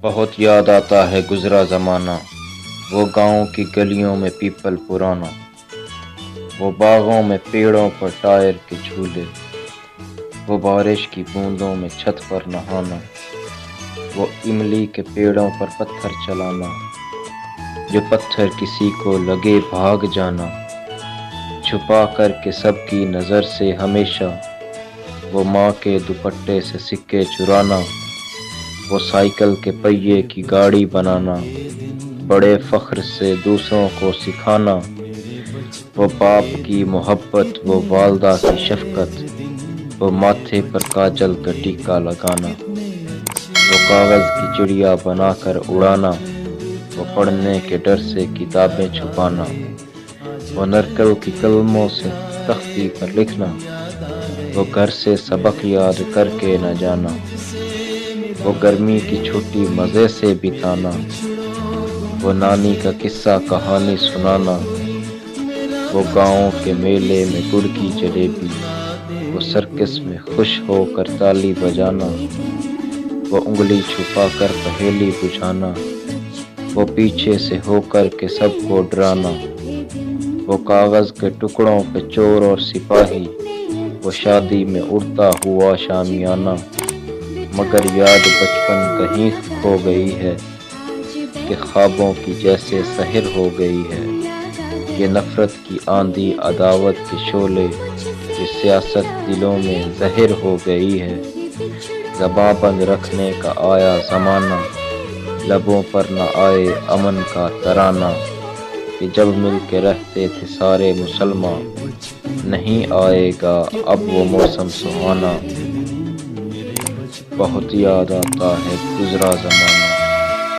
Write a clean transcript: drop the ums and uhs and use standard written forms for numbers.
بہت یاد آتا ہے گزرا زمانہ، وہ گاؤں کی گلیوں میں پیپل پرانا، وہ باغوں میں پیڑوں پر ٹائر کے جھولے، وہ بارش کی بوندوں میں چھت پر نہانا، وہ املی کے پیڑوں پر پتھر چلانا، جو پتھر کسی کو لگے بھاگ جانا، چھپا کر کے سب کی نظر سے ہمیشہ، وہ ماں کے دوپٹے سے سکے چرانا، وہ سائیکل کے پہیے کی گاڑی بنانا، بڑے فخر سے دوسروں کو سکھانا، وہ باپ کی محبت، وہ والدہ کی شفقت، وہ ماتھے پر کاجل کا ٹیکا لگانا، وہ کاغذ کی چڑیا بنا کر اڑانا، وہ پڑھنے کے ڈر سے کتابیں چھپانا، وہ نرکل کی قلموں سے تختی پر لکھنا، وہ گھر سے سبق یاد کر کے نہ جانا، وہ گرمی کی چھٹی مزے سے بتانا، وہ نانی کا قصہ کہانی سنانا، وہ گاؤں کے میلے میں گڑ کی جلیبی، وہ سرکس میں خوش ہو کر تالی بجانا، وہ انگلی چھپا کر پہیلی بجھانا، وہ پیچھے سے ہو کر کے سب کو ڈرانا، وہ کاغذ کے ٹکڑوں پہ چور اور سپاہی، وہ شادی میں اڑتا ہوا شامیانہ، مگر یاد بچپن کہیں کھو گئی ہے کہ خوابوں کی جیسے سحر ہو گئی ہے، یہ نفرت کی آندھی عداوت کے شعلے، یہ سیاست دلوں میں زہر ہو گئی ہے، زباں بند رکھنے کا آیا زمانہ، لبوں پر نہ آئے امن کا ترانہ، کہ جب مل کے رہتے تھے سارے مسلمان، نہیں آئے گا اب وہ موسم سہانا، بہت یاد آتا ہے گزرا زمانہ۔